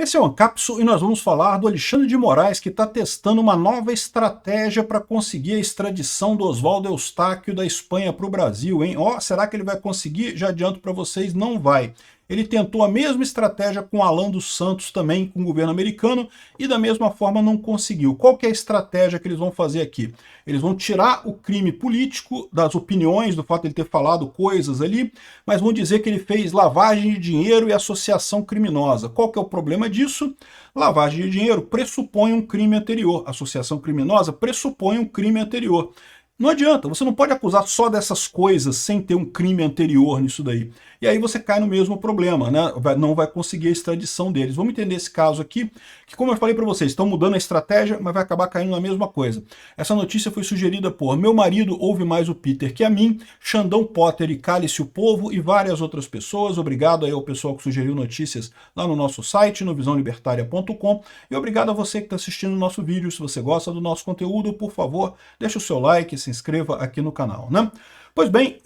Esse é o Ancapsu e nós vamos falar do Alexandre de Moraes, que está testando uma nova estratégia para conseguir a extradição do Oswaldo Eustáquio da Espanha para o Brasil, hein? Ó, será que ele vai conseguir? Já adianto para vocês, não vai. Ele tentou a mesma estratégia com Alan dos Santos também, com o governo americano, e da mesma forma não conseguiu. Qual que é a estratégia que eles vão fazer aqui? Eles vão tirar o crime político das opiniões, do fato de ele ter falado coisas ali, mas vão dizer que ele fez lavagem de dinheiro e associação criminosa. Qual que é o problema disso? Lavagem de dinheiro pressupõe um crime anterior. Associação criminosa pressupõe um crime anterior. Não adianta, você não pode acusar só dessas coisas sem ter um crime anterior nisso daí. E aí você cai no mesmo problema, né? Não vai conseguir a extradição deles. Vamos entender esse caso aqui, que como eu falei para vocês, estão mudando a estratégia, mas vai acabar caindo na mesma coisa. Essa notícia foi sugerida por Meu Marido Ouve Mais o Peter que a mim, Xandão Potter e Cale-se o Povo e várias outras pessoas. Obrigado aí ao pessoal que sugeriu notícias lá no nosso site, no visãolibertaria.com. E obrigado a você que está assistindo o nosso vídeo. Se você gosta do nosso conteúdo, por favor, deixa o seu like, se inscreva aqui no canal, né? Pois bem,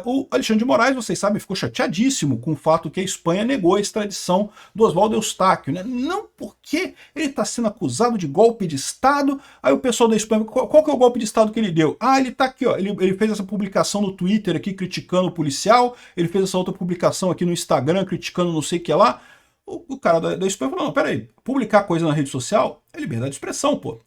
o Alexandre de Moraes, vocês sabem, ficou chateadíssimo com o fato que a Espanha negou a extradição do Oswaldo Eustáquio, né? Não porque ele está sendo acusado de golpe de Estado. Aí o pessoal da Espanha, qual que é o golpe de Estado que ele deu? Ah, ele está aqui, ó, ele fez essa publicação no Twitter aqui criticando o policial, ele fez essa outra publicação aqui no Instagram criticando não sei o que lá. O cara da Espanha falou, não, peraí, publicar coisa na rede social é liberdade de expressão, pô.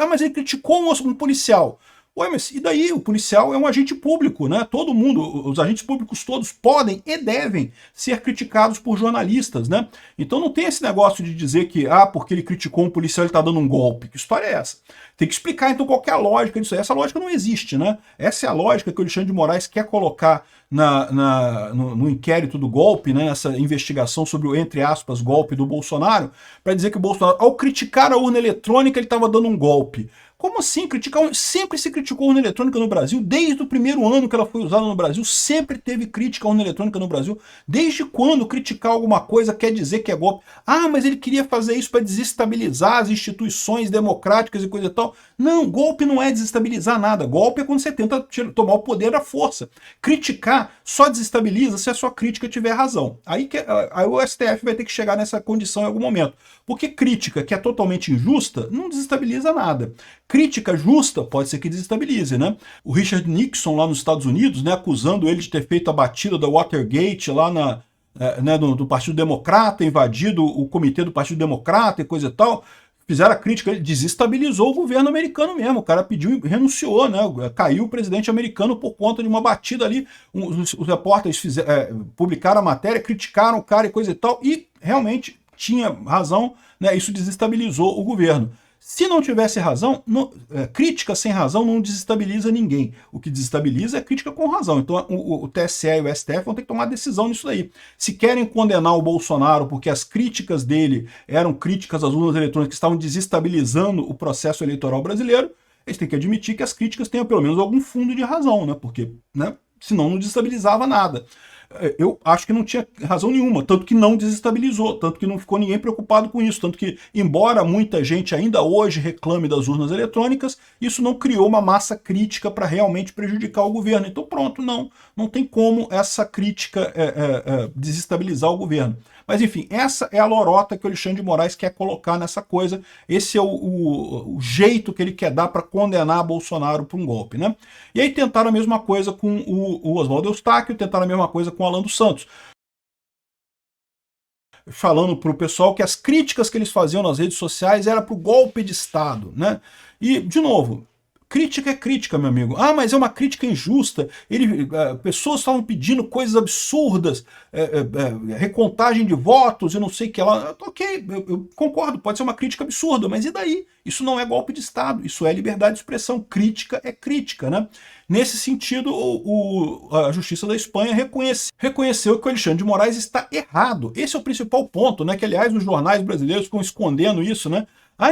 Mas ele criticou um policial. Ué, mas e daí? O policial é um agente público, né? Todo mundo, os agentes públicos todos podem e devem ser criticados por jornalistas, né? Então não tem esse negócio de dizer que, porque ele criticou um policial, ele está dando um golpe. Que história é essa? Tem que explicar, então, qual que é a lógica disso aí. Essa lógica não existe, né? Essa é a lógica que o Alexandre de Moraes quer colocar no inquérito do golpe, né? Essa investigação sobre o, entre aspas, golpe do Bolsonaro, para dizer que o Bolsonaro, ao criticar a urna eletrônica, ele estava dando um golpe. Como assim? Sempre se criticou a urna eletrônica no Brasil, desde o primeiro ano que ela foi usada no Brasil, sempre teve crítica à urna eletrônica no Brasil. Desde quando criticar alguma coisa quer dizer que é golpe? Mas ele queria fazer isso para desestabilizar as instituições democráticas e coisa e tal. Não, golpe não é desestabilizar nada. Golpe é quando você tenta tomar o poder à força. Criticar só desestabiliza se a sua crítica tiver razão. Aí o STF vai ter que chegar nessa condição em algum momento. Porque crítica que é totalmente injusta não desestabiliza nada. Crítica justa pode ser que desestabilize, né? O Richard Nixon lá nos Estados Unidos, né, acusando ele de ter feito a batida da Watergate lá do Partido Democrata, invadido o comitê do Partido Democrata e coisa e tal, fizeram a crítica, ele desestabilizou o governo americano mesmo, o cara pediu, renunciou, né? Caiu o presidente americano por conta de uma batida ali, os repórteres publicaram a matéria, criticaram o cara e coisa e tal, e realmente tinha razão, né? Isso desestabilizou o governo. Se não tivesse razão, crítica sem razão não desestabiliza ninguém. O que desestabiliza é crítica com razão. Então o TSE e o STF vão ter que tomar decisão nisso daí. Se querem condenar o Bolsonaro porque as críticas dele eram críticas às urnas eletrônicas que estavam desestabilizando o processo eleitoral brasileiro, eles têm que admitir que as críticas tenham pelo menos algum fundo de razão, né? Porque, né, senão não desestabilizava nada. Eu acho que não tinha razão nenhuma, tanto que não desestabilizou, tanto que não ficou ninguém preocupado com isso, tanto que, embora muita gente ainda hoje reclame das urnas eletrônicas, isso não criou uma massa crítica para realmente prejudicar o governo. Então pronto, não tem como essa crítica desestabilizar o governo. Mas enfim, essa é a lorota que o Alexandre de Moraes quer colocar nessa coisa, esse é o jeito que ele quer dar para condenar Bolsonaro por um golpe, né? E aí tentaram a mesma coisa com o Oswaldo Eustáquio, tentaram a mesma coisa com o Alan dos Santos, falando para o pessoal que as críticas que eles faziam nas redes sociais era para o golpe de Estado, né? E, de novo, crítica é crítica, meu amigo. Mas é uma crítica injusta. Pessoas estavam pedindo coisas absurdas, recontagem de votos e não sei o que lá. Ok, eu concordo, pode ser uma crítica absurda, mas e daí? Isso não é golpe de Estado, isso é liberdade de expressão. Crítica é crítica, né? Nesse sentido, a Justiça da Espanha reconheceu que o Alexandre de Moraes está errado. Esse é o principal ponto, né? Que, aliás, os jornais brasileiros ficam escondendo isso, né?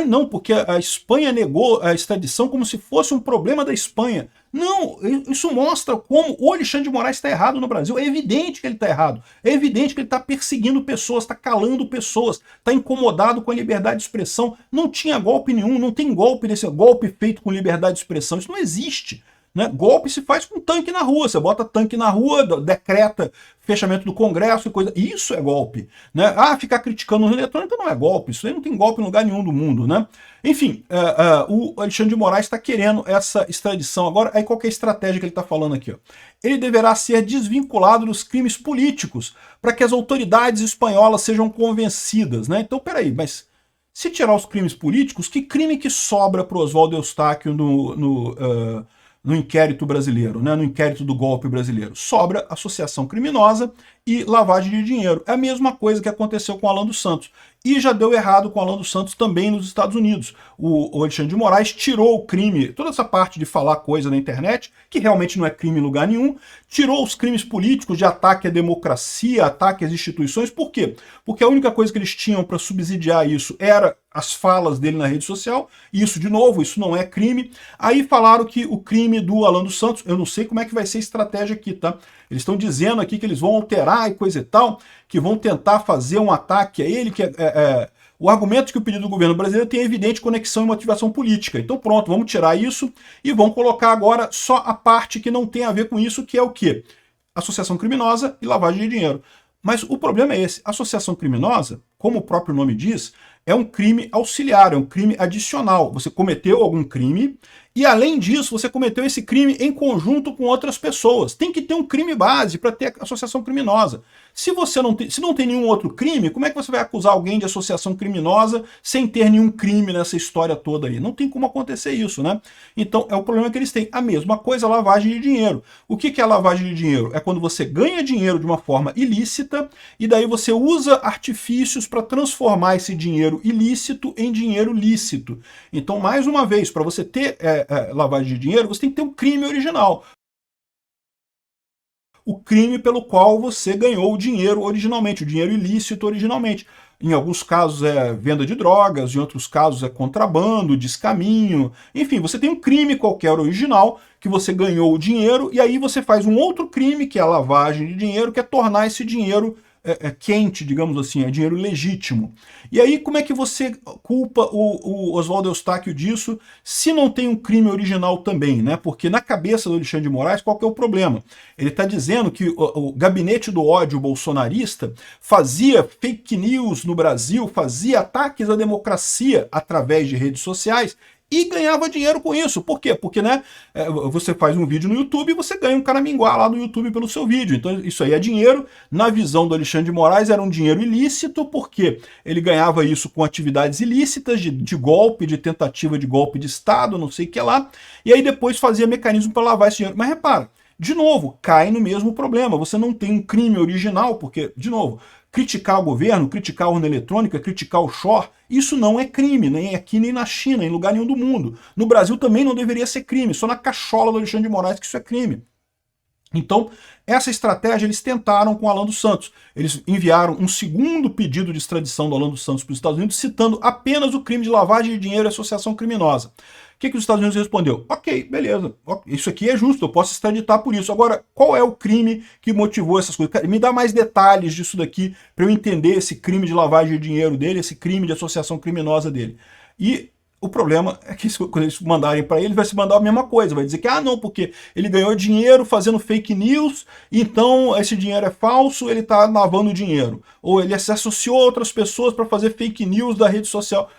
Não, porque a Espanha negou a extradição como se fosse um problema da Espanha. Não, isso mostra como o Alexandre de Moraes está errado no Brasil. É evidente que ele está errado. É evidente que ele está perseguindo pessoas, está calando pessoas, está incomodado com a liberdade de expressão. Não tinha golpe nenhum, não tem golpe feito com liberdade de expressão. Isso não existe. né? Golpe se faz com tanque na rua, você bota tanque na rua, decreta fechamento do Congresso e coisa. Isso é golpe, né? Ah, ficar criticando o eletrônica não é golpe, isso aí não tem golpe em lugar nenhum do mundo, né? Enfim, o Alexandre de Moraes está querendo essa extradição. Agora, aí qual que é a estratégia que ele está falando aqui? Ó? Ele deverá ser desvinculado dos crimes políticos para que as autoridades espanholas sejam convencidas, né? Então, peraí, mas se tirar os crimes políticos, que crime que sobra para o Oswaldo Eustáquio no inquérito brasileiro, né, no inquérito do golpe brasileiro? Sobra associação criminosa e lavagem de dinheiro. É a mesma coisa que aconteceu com Alan dos Santos. E já deu errado com Alan dos Santos também nos Estados Unidos. O Alexandre de Moraes tirou o crime, toda essa parte de falar coisa na internet, que realmente não é crime em lugar nenhum, tirou os crimes políticos de ataque à democracia, ataque às instituições. Por quê? Porque a única coisa que eles tinham para subsidiar isso era as falas dele na rede social, e isso, de novo, isso não é crime. Aí falaram que o crime do Alan dos Santos, eu não sei como é que vai ser a estratégia aqui, tá? Eles estão dizendo aqui que eles vão alterar e coisa e tal, que vão tentar fazer um ataque a ele, que o argumento de que o pedido do governo brasileiro tem evidente conexão e motivação política. Então pronto, vamos tirar isso e vamos colocar agora só a parte que não tem a ver com isso, que é o quê? Associação criminosa e lavagem de dinheiro. Mas o problema é esse, associação criminosa, como o próprio nome diz, é um crime auxiliar, é um crime adicional. Você cometeu algum crime e, além disso, você cometeu esse crime em conjunto com outras pessoas. Tem que ter um crime base para ter associação criminosa. Se não tem nenhum outro crime, como é que você vai acusar alguém de associação criminosa sem ter nenhum crime nessa história toda aí? Não tem como acontecer isso, né? Então, é o problema que eles têm. A mesma coisa, lavagem de dinheiro. O que é lavagem de dinheiro? É quando você ganha dinheiro de uma forma ilícita e daí você usa artifícios para transformar esse dinheiro ilícito em dinheiro lícito. Então, mais uma vez, para você ter lavagem de dinheiro, você tem que ter um crime original. O crime pelo qual você ganhou o dinheiro originalmente, o dinheiro ilícito originalmente. Em alguns casos é venda de drogas, em outros casos é contrabando, descaminho. Enfim, você tem um crime qualquer original que você ganhou o dinheiro e aí você faz um outro crime, que é a lavagem de dinheiro, que é tornar esse dinheiro quente, digamos assim, é dinheiro legítimo. E aí como é que você culpa o Oswaldo Eustáquio disso se não tem um crime original também, né? Porque na cabeça do Alexandre de Moraes, qual que é o problema? Ele está dizendo que o gabinete do ódio bolsonarista fazia fake news no Brasil, fazia ataques à democracia através de redes sociais e ganhava dinheiro com isso. Por quê? Porque, né, você faz um vídeo no YouTube e você ganha um caraminguá lá no YouTube pelo seu vídeo. Então isso aí é dinheiro. Na visão do Alexandre de Moraes era um dinheiro ilícito, porque ele ganhava isso com atividades ilícitas de golpe, de tentativa de golpe de Estado, não sei o que lá, e aí depois fazia mecanismo para lavar esse dinheiro. Mas repara, de novo, cai no mesmo problema. Você não tem um crime original, porque, de novo, criticar o governo, criticar a urna eletrônica, criticar o Shor, isso não é crime, nem aqui nem na China, em lugar nenhum do mundo. No Brasil também não deveria ser crime, só na cachola do Alexandre de Moraes que isso é crime. Então, essa estratégia eles tentaram com o Alan dos Santos. Eles enviaram um segundo pedido de extradição do Alan dos Santos para os Estados Unidos, citando apenas o crime de lavagem de dinheiro e associação criminosa. O que os Estados Unidos respondeu? Ok, beleza, isso aqui é justo, eu posso extraditar por isso. Agora, qual é o crime que motivou essas coisas? Me dá mais detalhes disso daqui para eu entender esse crime de lavagem de dinheiro dele, esse crime de associação criminosa dele. E o problema é que quando eles mandarem para ele, vai se mandar a mesma coisa. Vai dizer que, não, porque ele ganhou dinheiro fazendo fake news, então esse dinheiro é falso, ele está lavando dinheiro. Ou ele se associou a outras pessoas para fazer fake news da rede social.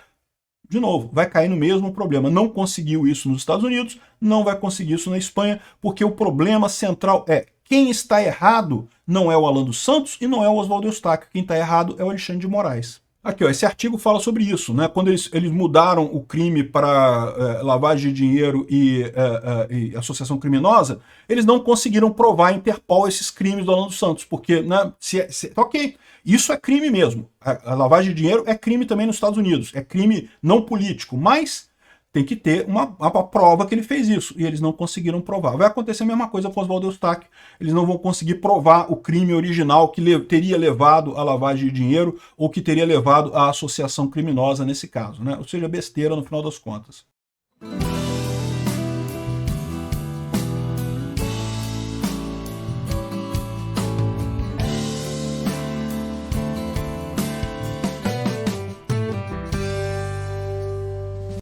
De novo, vai cair no mesmo problema. Não conseguiu isso nos Estados Unidos, não vai conseguir isso na Espanha, porque o problema central é quem está errado não é o Alan dos Santos e não é o Oswaldo Eustáquio. Quem está errado é o Alexandre de Moraes. Aqui, ó, esse artigo fala sobre isso, né? Quando eles mudaram o crime para lavagem de dinheiro e associação criminosa, eles não conseguiram provar a Interpol esses crimes do Alan dos Santos, porque, né, ok, isso é crime mesmo. A lavagem de dinheiro é crime também nos Estados Unidos, é crime não político, mas tem que ter uma prova que ele fez isso, e eles não conseguiram provar. Vai acontecer a mesma coisa com Oswaldo Eustáquio, eles não vão conseguir provar o crime original que teria levado à lavagem de dinheiro ou que teria levado à associação criminosa nesse caso, né? Ou seja, besteira no final das contas.